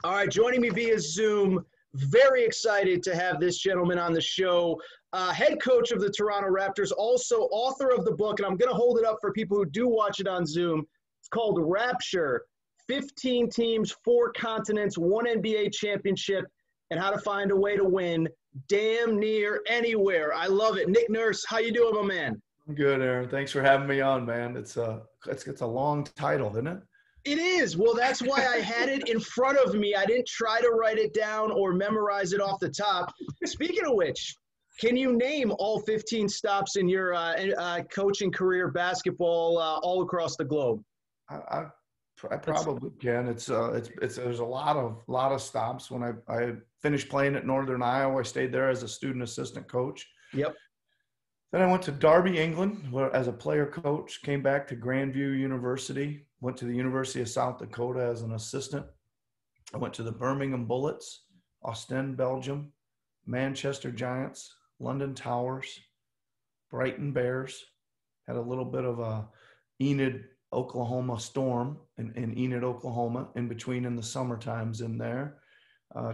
All right, joining me via Zoom. Very excited to have this gentleman on the show. Head coach of the Toronto Raptors, also author of the book, and I'm going to hold it up for people who do watch it on Zoom. It's called Rapture, 15 teams, 4 continents, 1 NBA championship, and how to find a way to win damn near anywhere. I love it. Nick Nurse, how you doing, my man? I'm good, Aaron. Thanks for having me on, man. It's a long title, isn't it? It is. Well, that's why I had it in front of me. I didn't try to write it down or memorize it off the top. Speaking of which, can you name all 15 stops in your coaching career, basketball, all across the globe? I probably can. It's there's a lot of stops. When I finished playing at Northern Iowa, I stayed there as a student assistant coach. Yep. Then I went to Derby, England, where as a player coach. Came back to Grandview University. Went to the University of South Dakota as an assistant. I went to the Birmingham Bullets, Ostend, Belgium, Manchester Giants, London Towers, Brighton Bears. Had a little bit of a Enid, Oklahoma storm in Enid, Oklahoma, in between in the summer times in there.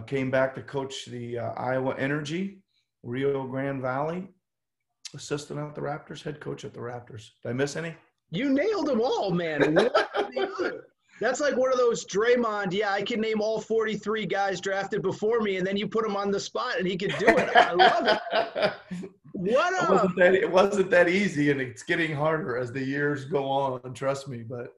Came back to coach the Iowa Energy, Rio Grande Valley, assistant at the Raptors, head coach at the Raptors. Did I miss any? You nailed them all, man. That's like one of those Draymond, yeah, I can name all 43 guys drafted before me, and then you put him on the spot, and he could do it. I love it. It wasn't that easy, and it's getting harder as the years go on, trust me. But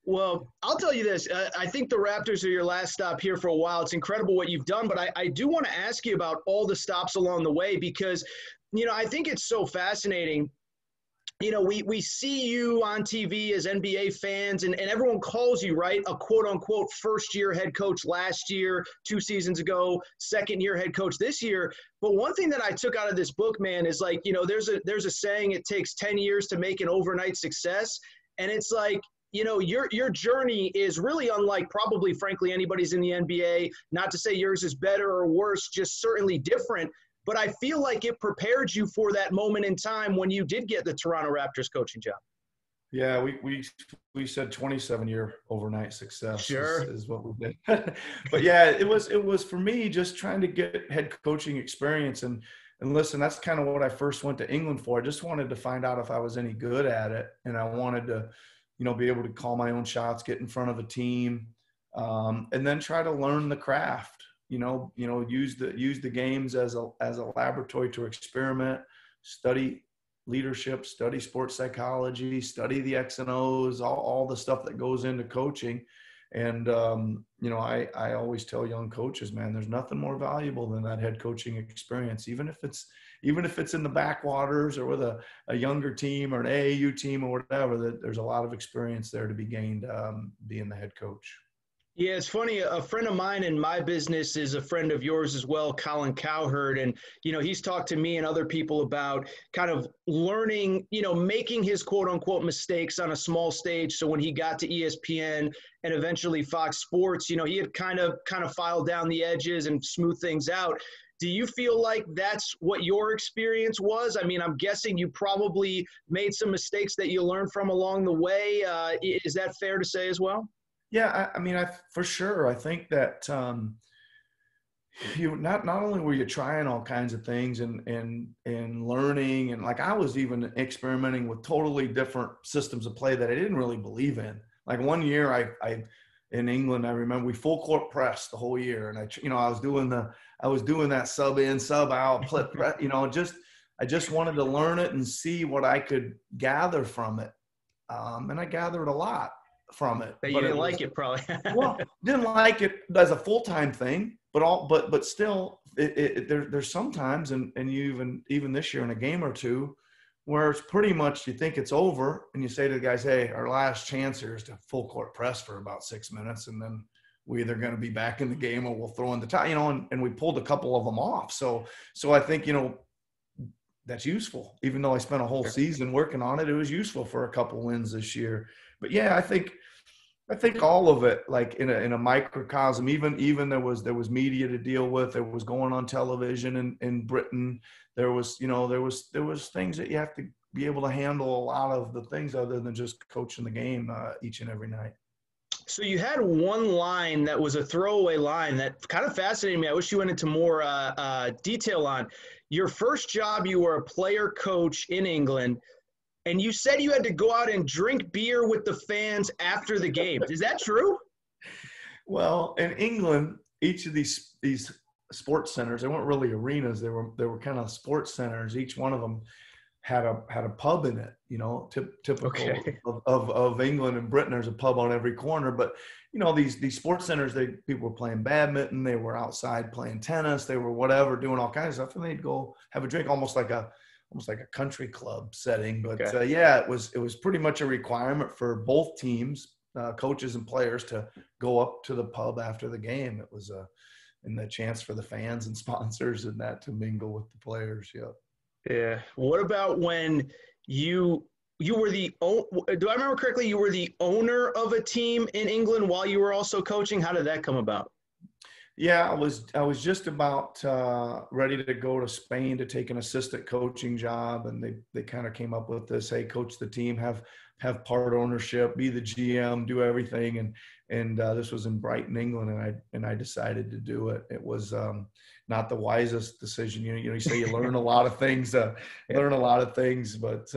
well, I'll tell you this. I think the Raptors are your last stop here for a while. It's incredible what you've done, but I do want to ask you about all the stops along the way because, I think it's so fascinating. We see you on TV as NBA fans, and everyone calls you, right, a quote-unquote first-year head coach last year, 2 seasons ago, second-year head coach this year. But one thing that I took out of this book, man, is like, there's a saying, it takes 10 years to make an overnight success. And it's like, your journey is really unlike probably, frankly, anybody's in the NBA. Not to say yours is better or worse, just certainly different. But I feel like it prepared you for that moment in time when you did get the Toronto Raptors coaching job. Yeah, we said 27-year overnight success. Sure. is what we did. But yeah, it was for me just trying to get head coaching experience and listen, that's kind of what I first went to England for. I just wanted to find out if I was any good at it, and I wanted to, be able to call my own shots, get in front of a team, and then try to learn the craft. Use the games as a laboratory to experiment, study leadership, study sports psychology, study the X and O's, all the stuff that goes into coaching. And, I always tell young coaches, man, there's nothing more valuable than that head coaching experience, even if it's in the backwaters or with a younger team or an AAU team or whatever, that there's a lot of experience there to be gained being the head coach. Yeah, it's funny. A friend of mine in my business is a friend of yours as well, Colin Cowherd. And, he's talked to me and other people about kind of learning, making his quote unquote mistakes on a small stage. So when he got to ESPN and eventually Fox Sports, he had kind of filed down the edges and smoothed things out. Do you feel like that's what your experience was? I mean, I'm guessing you probably made some mistakes that you learned from along the way. Is that fair to say as well? Yeah, I for sure. I think that not only were you trying all kinds of things and learning, and like I was even experimenting with totally different systems of play that I didn't really believe in. Like one year, I in England, I remember we full court press the whole year, and I was doing that sub in, sub out, I just wanted to learn it and see what I could gather from it, and I gathered a lot from it. But you didn't like it probably. Well, didn't like it as a full-time thing, but still there's sometimes and you even this year in a game or two where it's pretty much you think it's over and you say to the guys, hey, our last chance here is to full court press for about 6 minutes, and then we're either going to be back in the game or we'll throw in the tie, and we pulled a couple of them off. So I think, that's useful. Even though I spent a whole season working on it, it was useful for a couple wins this year. But yeah, I think all of it, like in a microcosm, even there was media to deal with. There was going on television in Britain. There was things that you have to be able to handle a lot of the things other than just coaching the game each and every night. So you had one line that was a throwaway line that kind of fascinated me. I wish you went into more detail on. Your first job, you were a player coach in England, and you said you had to go out and drink beer with the fans after the games. Is that true? Well, in England, each of these sports centers, they weren't really arenas. They were kind of sports centers. Each one of them had a pub in it, typical Okay. of England and Britain. There's a pub on every corner, but these sports centers, people were playing badminton, they were outside playing tennis, they were whatever, doing all kinds of stuff, and they'd go have a drink, almost like a country club setting. But Okay. it was pretty much a requirement for both teams, coaches and players, to go up to the pub after the game. It was and the chance for the fans and sponsors and that to mingle with the players. Yeah. Yeah. What about when you were do I remember correctly, you were the owner of a team in England while you were also coaching? How did that come about? Yeah, I was just about ready to go to Spain to take an assistant coaching job, and they kind of came up with this: hey, coach the team, have part ownership, be the GM, do everything, and this was in Brighton, England, and I decided to do it. It was not the wisest decision. You say you learn a lot of things, but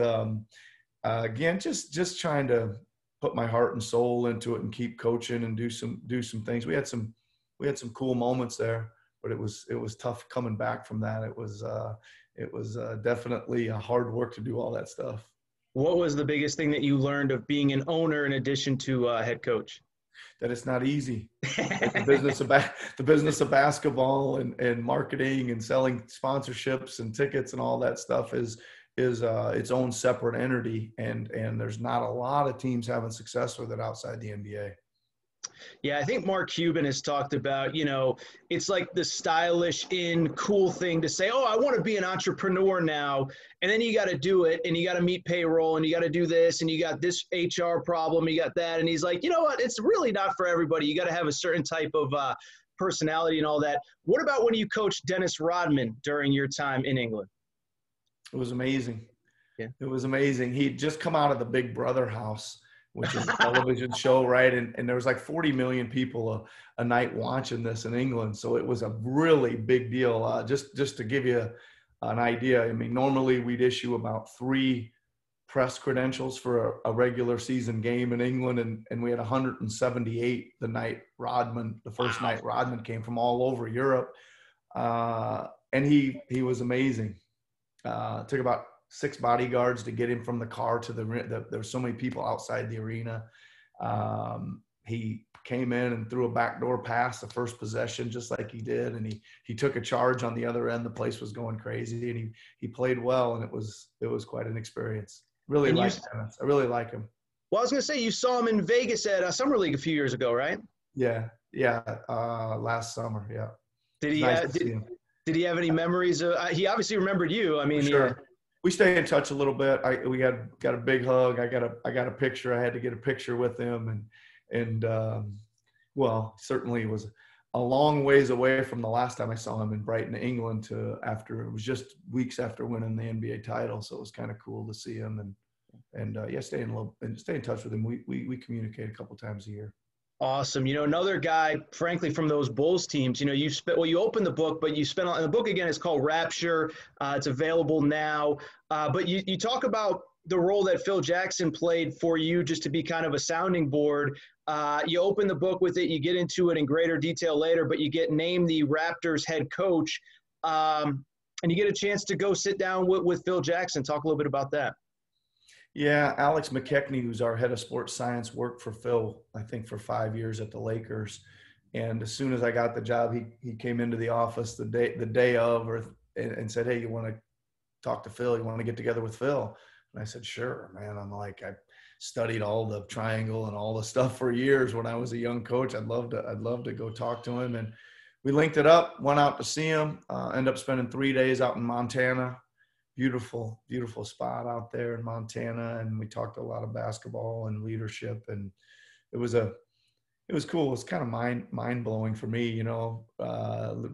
again, just trying to put my heart and soul into it and keep coaching and do some things. We had some cool moments there, but it was tough coming back from that. It was definitely a hard work to do all that stuff. What was the biggest thing that you learned of being an owner in addition to head coach? That it's not easy. The business of basketball and marketing and selling sponsorships and tickets and all that stuff is its own separate entity, and there's not a lot of teams having success with it outside the NBA. Yeah, I think Mark Cuban has talked about, it's like the stylish cool thing to say, oh, I want to be an entrepreneur now. And then you got to do it, and you got to meet payroll, and you got to do this, and you got this HR problem, you got that. And he's like, you know what? It's really not for everybody. You got to have a certain type of personality and all that. What about when you coached Dennis Rodman during your time in England? It was amazing. Yeah. It was amazing. He'd just come out of the Big Brother house, which is a television show, right? And there was like 40 million people a night watching this in England. So it was a really big deal. Just to give you an idea, I mean, normally we'd issue about 3 press credentials for a regular season game in England, and we had 178 the first night Rodman came from all over Europe. And he was amazing. Took about 6 bodyguards to get him from the car to there were so many people outside the arena. He came in and threw a backdoor pass the first possession, just like he did. And he took a charge on the other end. The place was going crazy, and he played well. And it was quite an experience. Really like Dennis. I really like him. Well, I was going to say, you saw him in Vegas at Summer League a few years ago, right? Yeah. Last summer. Yeah. Did he have any memories of, he obviously remembered you. I mean, sure. Yeah. We stay in touch a little bit. We got a big hug. I got a picture. I had to get a picture with him, and well, certainly it was a long ways away from the last time I saw him in Brighton, England. It was just weeks after winning the NBA title, so it was kind of cool to see him and stay in touch with him. We communicate a couple times a year. Awesome. Another guy, frankly, from those Bulls teams, you opened the book, but you spent on the book again. It's called Rapture. It's available now. But you talk about the role that Phil Jackson played for you, just to be kind of a sounding board. You open the book with it. You get into it in greater detail later, but you get named the Raptors head coach. And you get a chance to go sit down with Phil Jackson. Talk a little bit about that. Yeah, Alex McKechnie, who's our head of sports science, worked for Phil, I think, for 5 years at the Lakers. And as soon as I got the job, he came into the office the day of and said, hey, you want to talk to Phil? You want to get together with Phil? And I said, sure, man. I'm like, I studied all the triangle and all the stuff for years when I was a young coach. I'd love to go talk to him. And we linked it up, went out to see him, ended up spending 3 days out in Montana. Beautiful, beautiful spot out there in Montana. And we talked a lot of basketball and leadership, and it was cool. It was kind of mind blowing for me,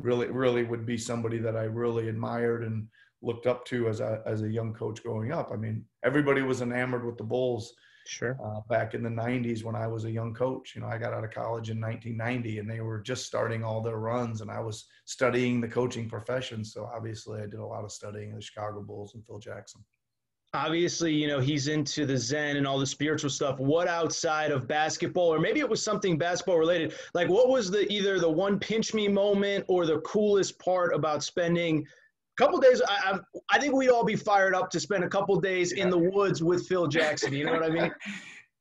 really would be somebody that I really admired and looked up to as a young coach growing up. I mean, everybody was enamored with the Bulls Sure. Back in the 90s when I was a young coach. I got out of college in 1990 and they were just starting all their runs and I was studying the coaching profession. So obviously I did a lot of studying the Chicago Bulls and Phil Jackson. Obviously, he's into the Zen and all the spiritual stuff. What outside of basketball, or maybe it was something basketball related, like what was either the one pinch me moment or the coolest part about spending a couple days? I think we'd all be fired up to spend a couple days in the woods with Phil Jackson. You know what I mean?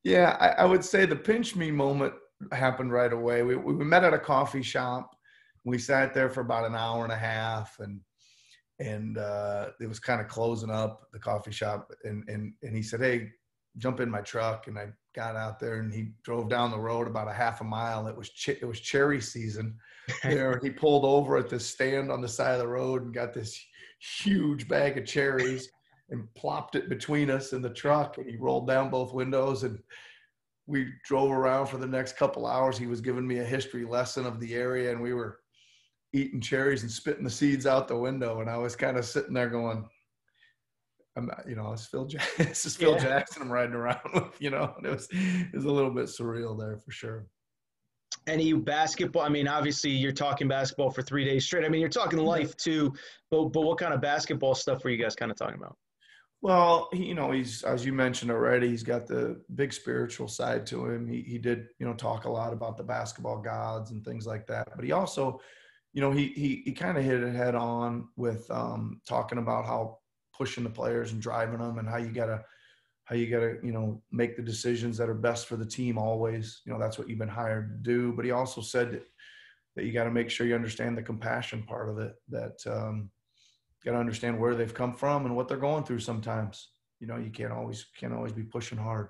Yeah, I would say the pinch me moment happened right away. We met at a coffee shop. We sat there for about an hour and a half and it was kind of closing up, the coffee shop. And he said, hey, jump in my truck. And I got out there and he drove down the road about a half a mile. It was cherry season there. He pulled over at this stand on the side of the road and got this huge bag of cherries and plopped it between us in the truck. And he rolled down both windows and we drove around for the next couple hours. He was giving me a history lesson of the area and we were eating cherries and spitting the seeds out the window. And I was kind of sitting there going, it's Phil Jackson I'm riding around with, and it was a little bit surreal there for sure. Any basketball? I mean, obviously you're talking basketball for 3 days straight. I mean, you're talking life too, but what kind of basketball stuff were you guys kind of talking about? Well, he's, as you mentioned already, he's got the big spiritual side to him. He did, talk a lot about the basketball gods and things like that, but he also, he kind of hit it head on with talking about how pushing the players and driving them and how you gotta, make the decisions that are best for the team always. That's what you've been hired to do. But he also said that you got to make sure you understand the compassion part of it, that you got to understand where they've come from and what they're going through sometimes. You can't always be pushing hard.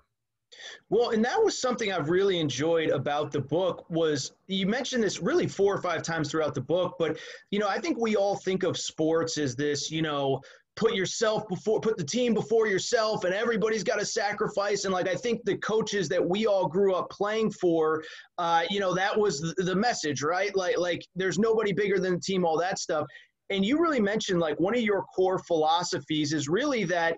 Well, and that was something I've really enjoyed about the book was you mentioned this really 4 or 5 times throughout the book, but, I think we all think of sports as this, put the team before yourself and everybody's got to sacrifice. And I think the coaches that we all grew up playing for, that was the message, right? Like there's nobody bigger than the team, all that stuff. And you really mentioned one of your core philosophies is really that,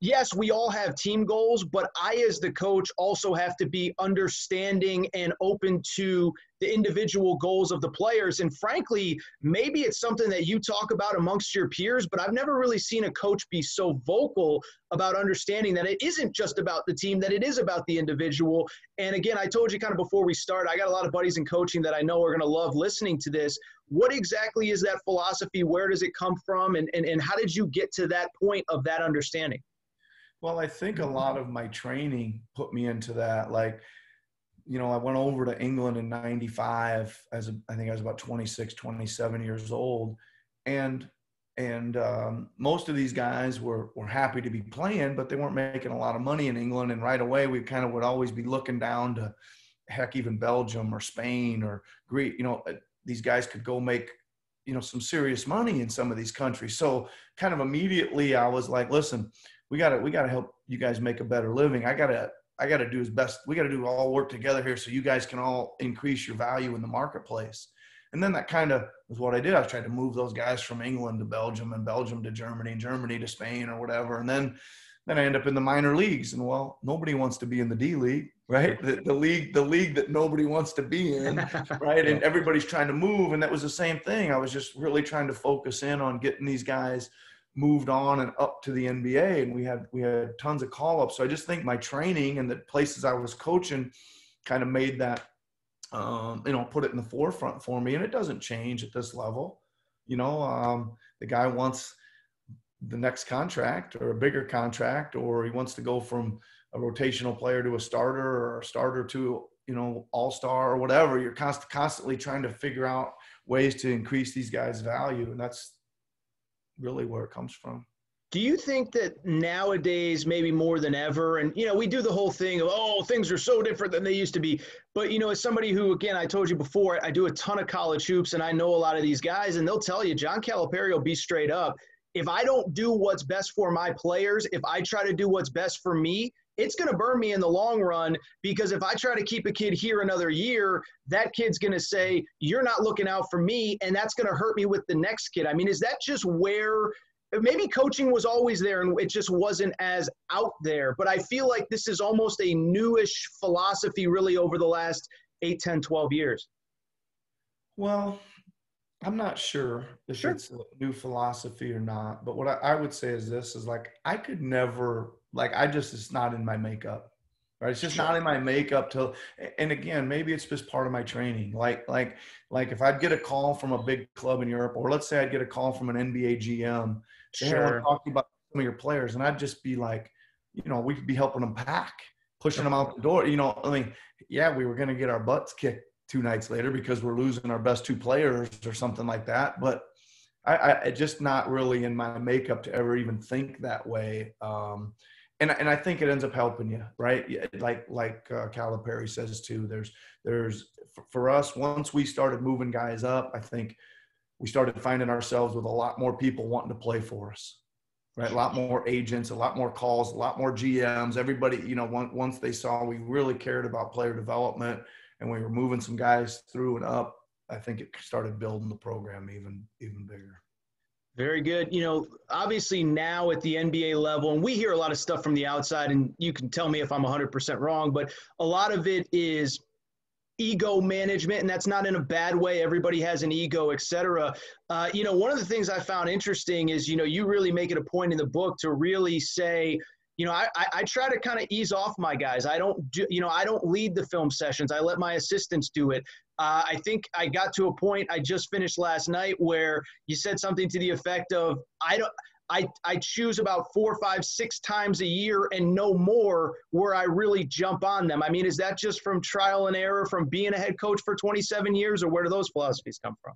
yes, we all have team goals, but I, as the coach, also have to be understanding and open to the individual goals of the players. And frankly, maybe it's something that you talk about amongst your peers, but I've never really seen a coach be so vocal about understanding that it isn't just about the team, that it is about the individual. And again, I told you kind of before we start, I got a lot of buddies in coaching that I know are going to love listening to this. What exactly is that philosophy? Where does it come from? And how did you get to that point of that understanding? Well, I think a lot of my training put me into that. I went over to England in 95 I think I was about 26, 27 years old. And most of these guys were happy to be playing, but they weren't making a lot of money in England. And right away, we kind of would always be looking down to even Belgium or Spain or Greece. These guys could go make, some serious money in some of these countries. So kind of immediately I was like, listen, we got to help you guys make a better living. I got to do his best. We got to do all work together here so you guys can all increase your value in the marketplace. And then that kind of was what I did. I was trying to move those guys from England to Belgium and Belgium to Germany and Germany to Spain or whatever. And then I end up in the minor leagues. And nobody wants to be in the D League, right? The league that nobody wants to be in, right? And everybody's trying to move. And that was the same thing. I was just really trying to focus in on getting these guys moved on and up to the NBA, and we had tons of call-ups. So I just think my training and the places I was coaching kind of made that, put it in the forefront for me. And it doesn't change at this level. The guy wants the next contract or a bigger contract, or he wants to go from a rotational player to a starter or a starter to, all-star or whatever. You're constantly trying to figure out ways to increase these guys' value. And that's really where it comes from. Do you think that nowadays, maybe more than ever, and, we do the whole thing of, things are so different than they used to be. But, as somebody who, again, I told you before, I do a ton of college hoops and I know a lot of these guys, and they'll tell you, John Calipari will be straight up. If I don't do what's best for my players, if I try to do what's best for me, it's going to burn me in the long run, because if I try to keep a kid here another year, that kid's going to say, you're not looking out for me, and that's going to hurt me with the next kid. I mean, is that just where maybe coaching was always there and it just wasn't as out there. But I feel like this is almost a newish philosophy really over the last 8, 10, 12 years. Well, I'm not sure if it's a new philosophy or not, but what I would say is this is like, I could never, like, it's not in my makeup, right? It's just not in my makeup and again, maybe it's just part of my training. Like if I'd get a call from a big club in Europe, or let's say I'd get a call from an NBA GM, say, hey, I want to talk to you about some of your players. And I'd just be like, we could be helping them pack, pushing them out the door. I mean, yeah, we were going to get our butts kicked 2 nights later because we're losing our best 2 players or something like that. But I just not really in my makeup to ever even think that way. And I think it ends up helping you, right? Like Calipari says too, there's for us, once we started moving guys up, I think we started finding ourselves with a lot more people wanting to play for us, right? A lot more agents, a lot more calls, a lot more GMs, everybody, once they saw we really cared about player development and we were moving some guys through and up, I think it started building the program even bigger. Very good. Obviously now at the NBA level, and we hear a lot of stuff from the outside, and you can tell me if I'm 100% wrong, but a lot of it is ego management, and that's not in a bad way. Everybody has an ego, et cetera. One of the things I found interesting is, you really make it a point in the book to really say, I try to kind of ease off my guys. I don't lead the film sessions. I let my assistants do it. I think I got to a point I just finished last night where you said something to the effect of, I choose about 4, 5, 6 times a year and no more where I really jump on them. I mean, is that just from trial and error from being a head coach for 27 years, or where do those philosophies come from?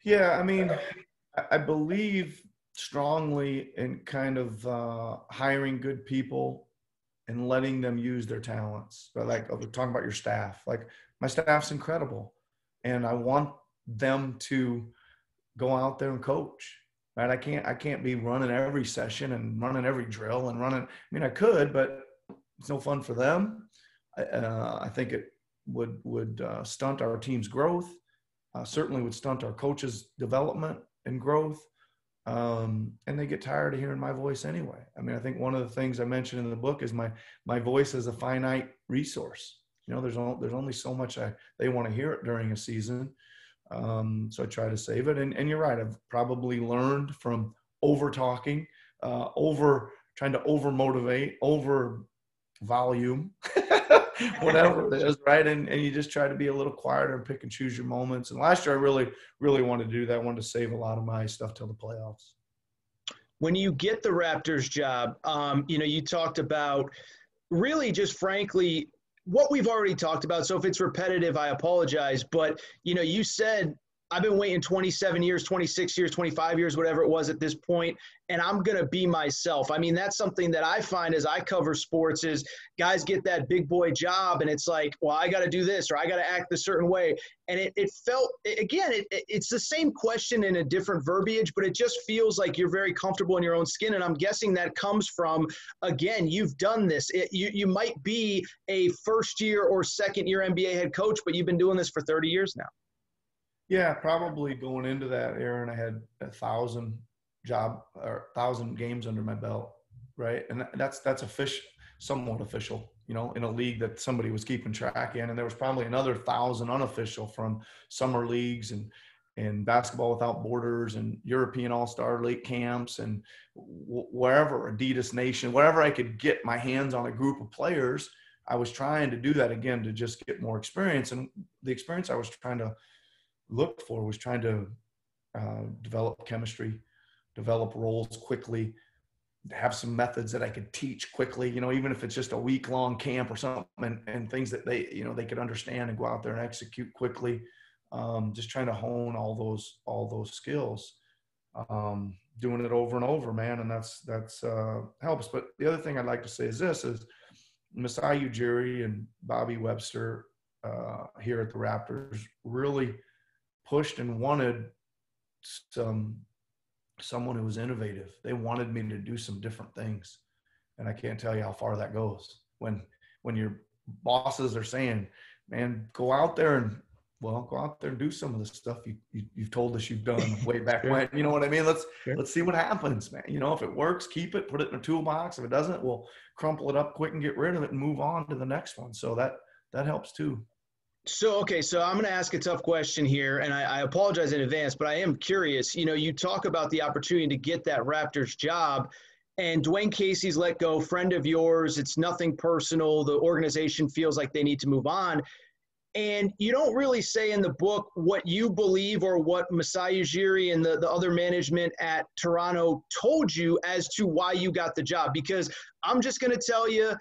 Yeah, I mean, I believe strongly in kind of hiring good people and letting them use their talents. But like, we're talking about your staff. Like, my staff's incredible, and I want them to go out there and coach. Right? I can't be running every session and running every drill and running. I mean, I could, but it's no fun for them. I think it would stunt our team's growth. Certainly would stunt our coaches' development and growth. And they get tired of hearing my voice anyway. I mean, I think one of the things I mentioned in the book is my voice is a finite resource. There's only so much they want to hear it during a season. So I try to save it. And you're right. I've probably learned from over talking, trying to over motivate, over volume, whatever it is. Right. And you just try to be a little quieter and pick and choose your moments. And last year I really, really wanted to do that. I wanted to save a lot of my stuff till the playoffs. When you get the Raptors job, you talked about really just frankly, what we've already talked about. So if it's repetitive, I apologize. But, you said, I've been waiting 27 years, 26 years, 25 years, whatever it was at this point, and I'm going to be myself. I mean, that's something that I find as I cover sports is guys get that big boy job, and it's like, well, I got to do this or I got to act a certain way. And it felt, again, it's the same question in a different verbiage, but it just feels like you're very comfortable in your own skin. And I'm guessing that comes from, again, you've done this. You might be a first-year or second-year NBA head coach, but you've been doing this for 30 years now. Yeah, probably going into that, Aaron, I had 1,000 games under my belt, right? And that's somewhat official, in a league that somebody was keeping track in. And there was probably another 1,000 unofficial from summer leagues and Basketball Without Borders and European All-Star League camps and wherever, Adidas Nation, wherever I could get my hands on a group of players. I was trying to do that again to just get more experience. And the experience I was trying to look for was trying to develop chemistry, develop roles quickly, have some methods that I could teach quickly, even if it's just a week-long camp or something, and things that they could understand and go out there and execute quickly. Just trying to hone all those skills, doing it over and over, man. And that's helps. But the other thing I'd like to say is Masai Ujiri and Bobby Webster here at the Raptors really pushed and wanted someone who was innovative. They wanted me to do some different things. And I can't tell you how far that goes when your bosses are saying, man, go out there and well, go out there and do some of the stuff you've told us you've done way back Sure. when. You know what I mean? Let's Sure. see what happens, man. You know, if it works, keep it, put it in a toolbox. If it doesn't, we'll crumple it up quick and get rid of it and move on to the next one. So that helps too. So, okay, so I'm going to ask a tough question here, and I apologize in advance, but I am curious. You know, you talk about the opportunity to get that Raptors job, and Dwayne Casey's let go, friend of yours. It's nothing personal. The organization feels like they need to move on. And you don't really say in the book what you believe or what Masai Ujiri and the other management at Toronto told you as to why you got the job. Because I'm just going to tell you,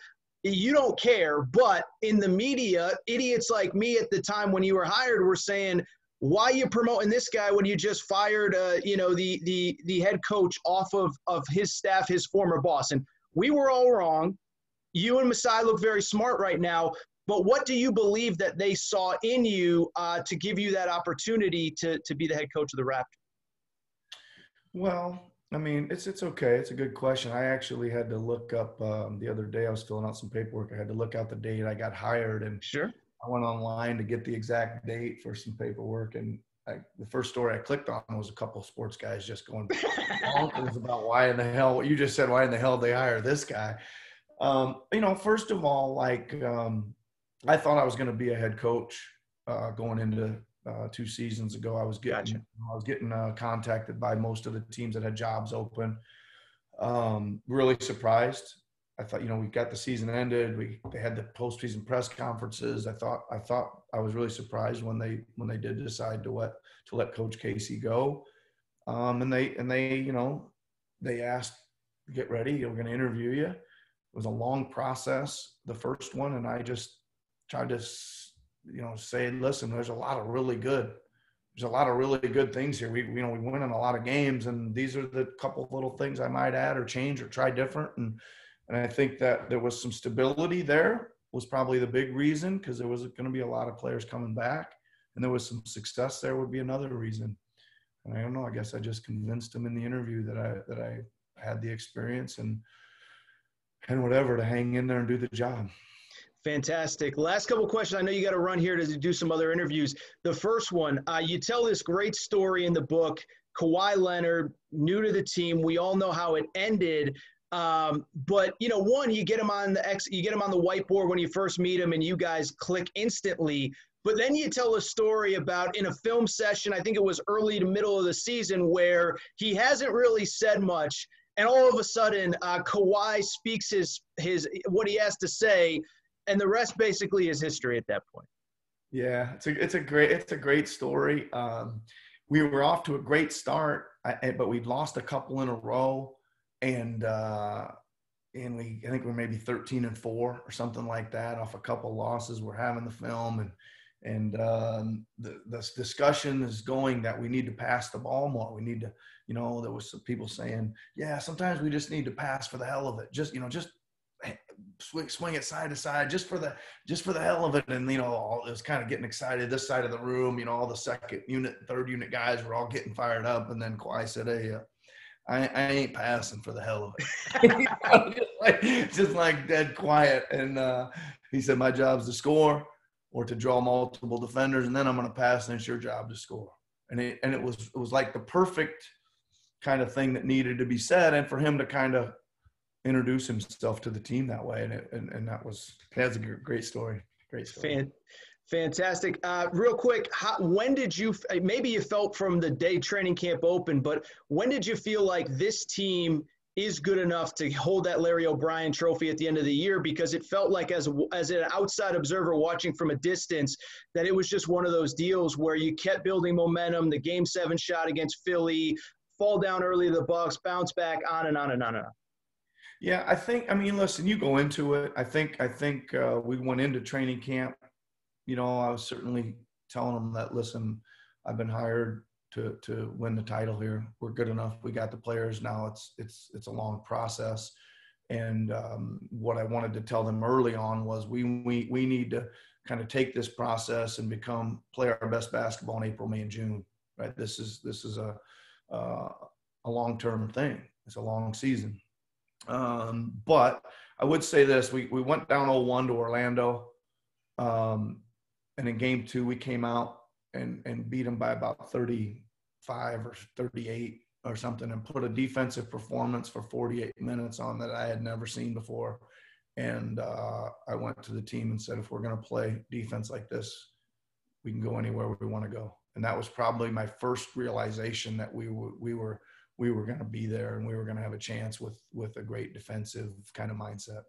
you don't care. But in the media, idiots like me at the time when you were hired were saying, why are you promoting this guy when you just fired, the head coach off of his staff, his former boss? And we were all wrong. You and Masai look very smart right now. But what do you believe that they saw in you to give you that opportunity to be the head coach of the Raptors? Well, I mean, it's okay. It's a good question. I actually had to look up the other day. I was filling out some paperwork. I had to look out the date I got hired, and Sure. I went online to get the exact date for some paperwork. And the first story I clicked on was a couple of sports guys just going bonkers about why in the hell, what you just said, why in the hell they hire this guy. You know, first of all, I thought I was going to be a head coach going into 2 seasons ago. I was getting contacted by most of the teams that had jobs open. Really surprised. I thought, you know, we got the season ended. They had the postseason press conferences. I thought I was really surprised when they did decide to let Coach Casey go. And they you know, they asked, get ready, we're going to interview you. It was a long process, the first one, and I just tried to, you know, say, listen, there's a lot of really good things here. We win in a lot of games, and these are the couple of little things I might add or change or try different. And I think that there was some stability there was probably the big reason, because there was going to be a lot of players coming back, and there was some success there would be another reason. And I don't know, I guess I just convinced him in the interview that I had the experience and whatever to hang in there and do the job. Fantastic. Last couple of questions. I know you got to run here to do some other interviews. The first one, you tell this great story in the book, Kawhi Leonard, new to the team. We all know how it ended. But you know, one, you get him on the whiteboard when you first meet him, and you guys click instantly. But then you tell a story about in a film session, I think it was early to middle of the season, where he hasn't really said much, and all of a sudden, Kawhi speaks his what he has to say. And the rest basically is history at that point. Yeah, it's a great story. We were off to a great start, but we'd lost a couple in a row, and I think we're maybe 13-4 or something like that off a couple losses. We're having the film, and the discussion is going that we need to pass the ball more. We need to, you know, there was some people saying, yeah, sometimes we just need to pass for the hell of it. Just swing it side to side just for the hell of it. And you know, it was kind of getting excited this side of the room, you know, all the second unit, third unit guys were all getting fired up. And then Kawhi said, hey, I ain't passing for the hell of it. just like dead quiet. And he said, my job's to score or to draw multiple defenders, and then I'm going to pass, and it's your job to score. And it was like the perfect kind of thing that needed to be said, and for him to kind of introduce himself to the team that way. And that's a great story. Great story. Fantastic. Real quick, when did you, maybe you felt from the day training camp opened, but when did you feel like this team is good enough to hold that Larry O'Brien trophy at the end of the year? Because it felt like as an outside observer watching from a distance, that it was just one of those deals where you kept building momentum, the Game 7 shot against Philly, fall down early to the Bucks, bounce back, on and on and on and on. Yeah, I mean, listen, you go into it. I think we went into training camp. You know, I was certainly telling them that, listen, I've been hired to win the title here. We're good enough. We got the players now. It's a long process. And what I wanted to tell them early on was we need to kind of take this process and play our best basketball in April, May, and June. Right? This is a long-term thing. It's a long season. But I would say this, we went down 0-1 to Orlando. And in game 2, we came out and beat them by about 35 or 38 or something, and put a defensive performance for 48 minutes on that I had never seen before. And I went to the team and said, if we're going to play defense like this, we can go anywhere we want to go. And that was probably my first realization that we were going to be there, and we were going to have a chance with a great defensive kind of mindset.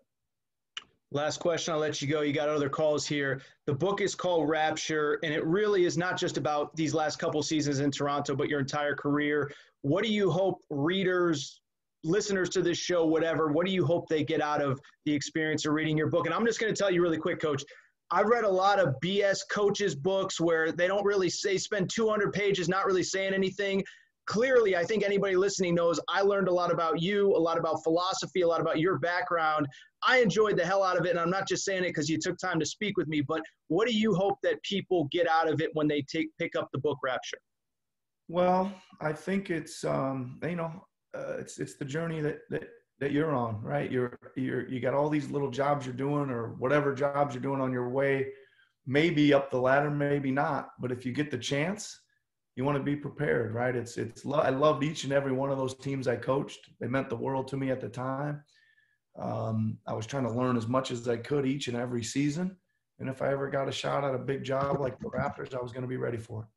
Last question, I'll let you go. You got other calls here. The book is called Rapture, and it really is not just about these last couple seasons in Toronto, but your entire career. What do you hope readers, listeners to this show, whatever, what do you hope they get out of the experience of reading your book? And I'm just going to tell you really quick, Coach, I've read a lot of BS coaches books where they don't really spend 200 pages not really saying anything. Clearly, I think anybody listening knows I learned a lot about you, a lot about philosophy, a lot about your background. I enjoyed the hell out of it, and I'm not just saying it because you took time to speak with me, but what do you hope that people get out of it when they pick up the book Rapture? Well, I think it's it's the journey that you're on, right? You got all these little jobs you're doing, or whatever jobs you're doing on your way, maybe up the ladder, maybe not. But if you get the chance, you want to be prepared, right? I loved each and every one of those teams I coached. They meant the world to me at the time. I was trying to learn as much as I could each and every season. And if I ever got a shot at a big job like the Raptors, I was going to be ready for it.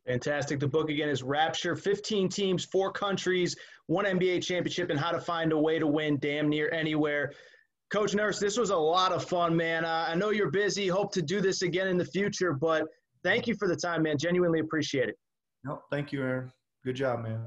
Fantastic. The book, again, is Rapture, 15 teams, 4 countries, 1 NBA championship, and how to find a way to win damn near anywhere. Coach Nurse, this was a lot of fun, man. I know you're busy. Hope to do this again in the future, but thank you for the time, man. Genuinely appreciate it. No, thank you, Aaron. Good job, man.